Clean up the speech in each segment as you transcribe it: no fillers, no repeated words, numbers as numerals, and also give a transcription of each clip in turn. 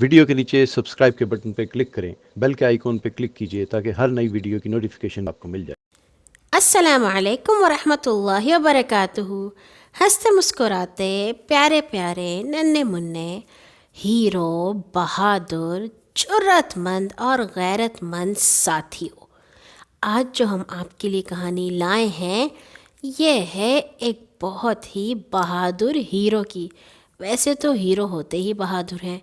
Video کے نیچے subscribe کے بٹن پہ کلک کریں، بیل کے آئیکن پہ کلک کیجئے تاکہ ہر نئی ویڈیو کی نوٹیفیکیشن آپ کو مل جائے۔ السلام علیکم ورحمۃ اللہ وبرکاتہ۔ ہنستے مسکراتے پیارے پیارے ننھے منھے ہیرو، بہادر، جرأت مند اور غیرت مند ساتھیوں، آج جو ہم آپ کے لیے کہانی لائے ہیں یہ ہے ایک بہت ہی بہادر ہیرو کی۔ ویسے تو ہیرو ہوتے ہی بہادر ہیں،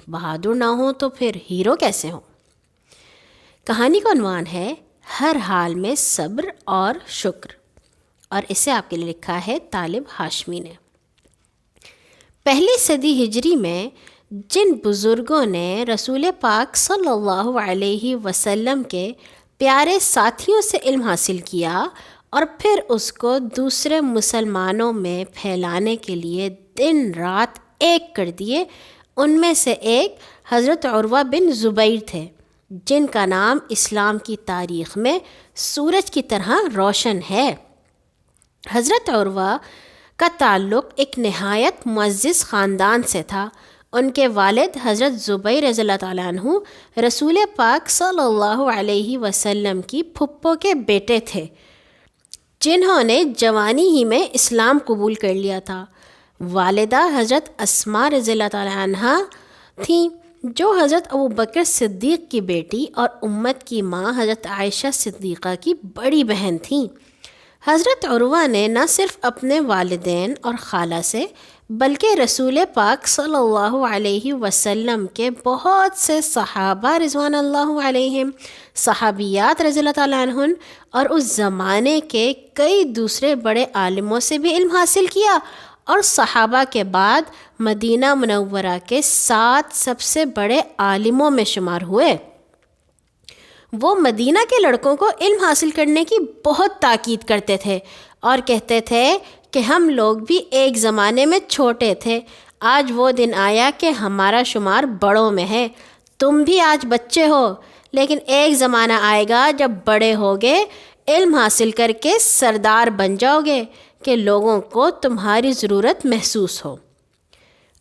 بہادر نہ ہوں تو پھر ہیرو کیسے ہوں؟ کہانی کا عنوان ہے ہر حال میں صبر اور شکر، اور اسے آپ کے لیے لکھا ہے طالب ہاشمی نے۔ پہلی صدی ہجری میں جن بزرگوں نے رسول پاک صلی اللہ علیہ وسلم کے پیارے ساتھیوں سے علم حاصل کیا اور پھر اس کو دوسرے مسلمانوں میں پھیلانے کے لیے دن رات ایک کر دیے، ان میں سے ایک حضرت عروہ بن زبیر تھے، جن کا نام اسلام کی تاریخ میں سورج کی طرح روشن ہے۔ حضرت عروہ کا تعلق ایک نہایت معزز خاندان سے تھا۔ ان کے والد حضرت زبیر رضی اللہ تعالیٰ عنہ رسول پاک صلی اللہ علیہ وسلم کی پھپھو کے بیٹے تھے، جنہوں نے جوانی ہی میں اسلام قبول کر لیا تھا۔ والدہ حضرت اسماء رضی اللہ تعالیٰ عنہ تھیں، جو حضرت ابوبکر صدیق کی بیٹی اور امت کی ماں حضرت عائشہ صدیقہ کی بڑی بہن تھیں۔ حضرت عروہ نے نہ صرف اپنے والدین اور خالہ سے بلکہ رسول پاک صلی اللہ علیہ وسلم کے بہت سے صحابہ رضوان اللہ علیہم، صحابیات رضی اللہ تعالیٰ عنہن اور اس زمانے کے کئی دوسرے بڑے عالموں سے بھی علم حاصل کیا، اور صحابہ کے بعد مدینہ منورہ کے 7 سب سے بڑے عالموں میں شمار ہوئے۔ وہ مدینہ کے لڑکوں کو علم حاصل کرنے کی بہت تاکید کرتے تھے اور کہتے تھے کہ ہم لوگ بھی ایک زمانے میں چھوٹے تھے، آج وہ دن آیا کہ ہمارا شمار بڑوں میں ہے۔ تم بھی آج بچے ہو، لیکن ایک زمانہ آئے گا جب بڑے ہوگے، علم حاصل کر کے سردار بن جاؤ گے کہ لوگوں کو تمہاری ضرورت محسوس ہو۔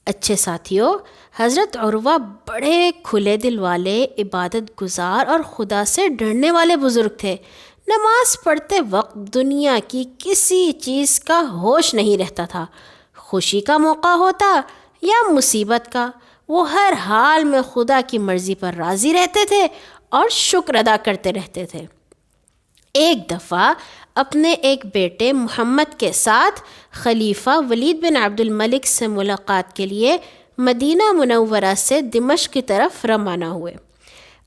اچھے ساتھیوں، حضرت عروہ بڑے کھلے دل والے، عبادت گزار اور خدا سے ڈرنے والے بزرگ تھے۔ نماز پڑھتے وقت دنیا کی کسی چیز کا ہوش نہیں رہتا تھا، خوشی کا موقع ہوتا یا مصیبت کا، وہ ہر حال میں خدا کی مرضی پر راضی رہتے تھے اور شکر ادا کرتے رہتے تھے۔ ایک دفعہ اپنے ایک بیٹے محمد کے ساتھ خلیفہ ولید بن عبد الملک سے ملاقات کے لیے مدینہ منورہ سے دمشق کی طرف روانہ ہوئے۔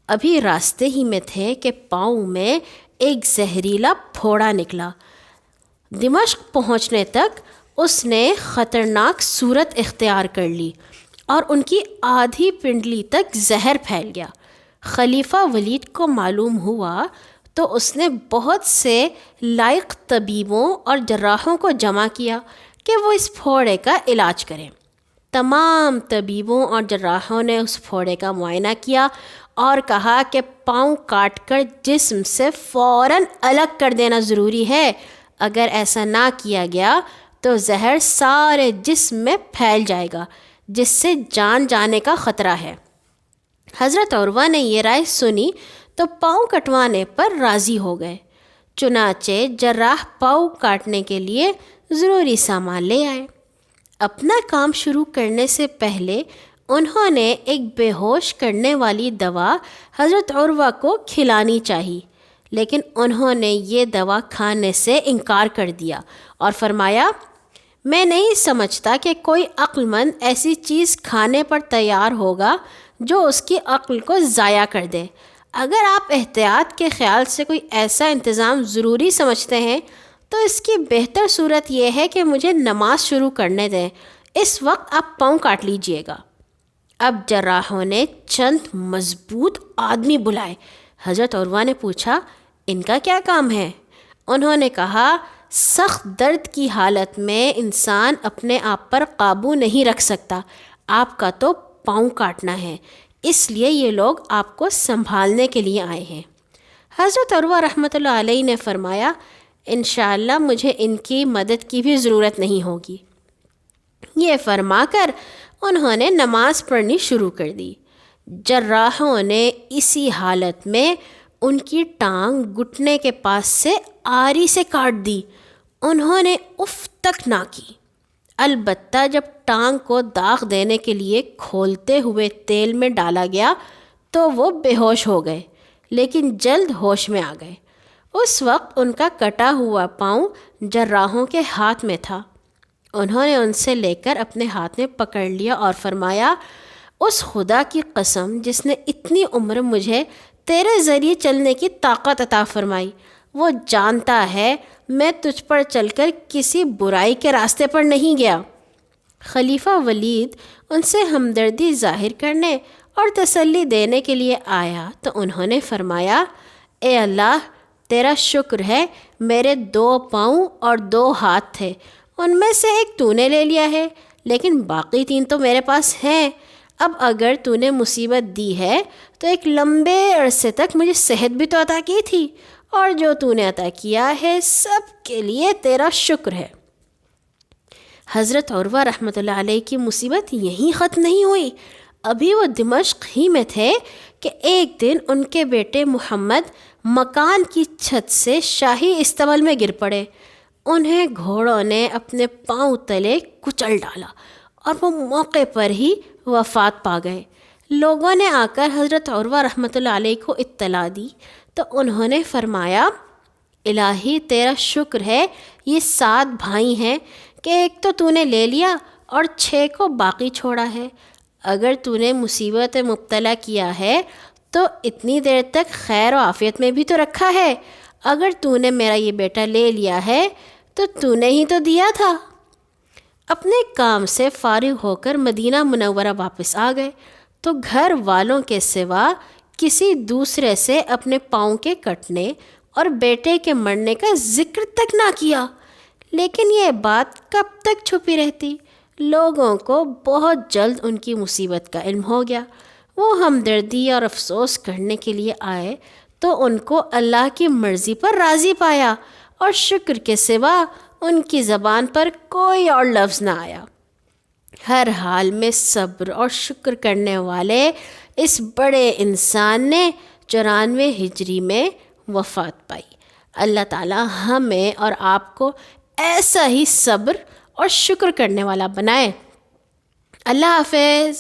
ابھی راستے ہی میں تھے کہ پاؤں میں ایک زہریلا پھوڑا نکلا۔ دمشق پہنچنے تک اس نے خطرناک صورت اختیار کر لی اور ان کی آدھی پنڈلی تک زہر پھیل گیا۔ خلیفہ ولید کو معلوم ہوا تو اس نے بہت سے لائق طبیبوں اور جراحوں کو جمع کیا کہ وہ اس پھوڑے کا علاج کریں۔ تمام طبیبوں اور جراحوں نے اس پھوڑے کا معائنہ کیا اور کہا کہ پاؤں کاٹ کر جسم سے فوراً الگ کر دینا ضروری ہے، اگر ایسا نہ کیا گیا تو زہر سارے جسم میں پھیل جائے گا، جس سے جان جانے کا خطرہ ہے۔ حضرت عروہ نے یہ رائے سنی تو پاؤں کٹوانے پر راضی ہو گئے۔ چنانچہ جراح پاؤں کاٹنے کے لیے ضروری سامان لے آئے۔ اپنا کام شروع کرنے سے پہلے انہوں نے ایک بے ہوش کرنے والی دوا حضرت عروہ کو کھلانی چاہی، لیکن انہوں نے یہ دوا کھانے سے انکار کر دیا اور فرمایا، میں نہیں سمجھتا کہ کوئی عقل مند ایسی چیز کھانے پر تیار ہوگا جو اس کی عقل کو ضائع کر دے۔ اگر آپ احتیاط کے خیال سے کوئی ایسا انتظام ضروری سمجھتے ہیں تو اس کی بہتر صورت یہ ہے کہ مجھے نماز شروع کرنے دیں، اس وقت آپ پاؤں کاٹ لیجئے گا۔ اب جراحوں نے چند مضبوط آدمی بلائے۔ حضرت عروہ نے پوچھا، ان کا کیا کام ہے؟ انہوں نے کہا، سخت درد کی حالت میں انسان اپنے آپ پر قابو نہیں رکھ سکتا، آپ کا تو پاؤں کاٹنا ہے، اس لیے یہ لوگ آپ کو سنبھالنے کے لیے آئے ہیں۔ حضرت عروہ رحمۃ اللہ علیہ نے فرمایا، انشاءاللہ مجھے ان کی مدد کی بھی ضرورت نہیں ہوگی۔ یہ فرما کر انہوں نے نماز پڑھنی شروع کر دی۔ جراحوں نے اسی حالت میں ان کی ٹانگ گھٹنے کے پاس سے آری سے کاٹ دی۔ انہوں نے اف تک نہ کی۔ البتہ جب ٹانگ کو داغ دینے کے لیے کھولتے ہوئے تیل میں ڈالا گیا تو وہ بے ہوش ہو گئے، لیکن جلد ہوش میں آ گئے۔ اس وقت ان کا کٹا ہوا پاؤں جراحوں کے ہاتھ میں تھا۔ انہوں نے ان سے لے کر اپنے ہاتھ میں پکڑ لیا اور فرمایا، اس خدا کی قسم جس نے اتنی عمر مجھے تیرے ذریعے چلنے کی طاقت عطا فرمائی، وہ جانتا ہے میں تجھ پر چل کر کسی برائی کے راستے پر نہیں گیا۔ خلیفہ ولید ان سے ہمدردی ظاہر کرنے اور تسلی دینے کے لیے آیا تو انہوں نے فرمایا، اے اللہ، تیرا شکر ہے، میرے 2 پاؤں اور 2 ہاتھ تھے، ان میں سے ایک تو نے لے لیا ہے، لیکن باقی 3 تو میرے پاس ہیں۔ اب اگر تو نے مصیبت دی ہے تو ایک لمبے عرصے تک مجھے صحت بھی تو عطا کی تھی، اور جو تو نے عطا کیا ہے سب کے لیے تیرا شکر ہے۔ حضرت عروہ رحمۃ اللہ علیہ کی مصیبت یہیں ختم نہیں ہوئی، ابھی وہ دمشق ہی میں تھے کہ ایک دن ان کے بیٹے محمد مکان کی چھت سے شاہی استبل میں گر پڑے۔ انہیں گھوڑوں نے اپنے پاؤں تلے کچل ڈالا اور وہ موقع پر ہی وفات پا گئے۔ لوگوں نے آ کر حضرت عروہ رحمۃ اللہ علیہ کو اطلاع دی تو انہوں نے فرمایا، الہی تیرا شکر ہے، یہ 7 بھائی ہیں کہ ایک تو نے لے لیا اور 6 کو باقی چھوڑا ہے۔ اگر تو نے مصیبت مبتلا کیا ہے تو اتنی دیر تک خیر و عافیت میں بھی تو رکھا ہے۔ اگر تو نے میرا یہ بیٹا لے لیا ہے تو نے ہی تو دیا تھا۔ اپنے کام سے فارغ ہو کر مدینہ منورہ واپس آ گئے تو گھر والوں کے سوا کسی دوسرے سے اپنے پاؤں کے کٹنے اور بیٹے کے مرنے کا ذکر تک نہ کیا۔ لیکن یہ بات کب تک چھپی رہتی؟ لوگوں کو بہت جلد ان کی مصیبت کا علم ہو گیا۔ وہ ہمدردی اور افسوس کرنے کے لیے آئے تو ان کو اللہ کی مرضی پر راضی پایا اور شکر کے سوا ان کی زبان پر کوئی اور لفظ نہ آیا۔ ہر حال میں صبر اور شکر کرنے والے اس بڑے انسان نے 94 ہجری میں وفات پائی۔ اللہ تعالی ہمیں اور آپ کو ایسا ہی صبر اور شکر کرنے والا بنائے۔ اللہ حافظ۔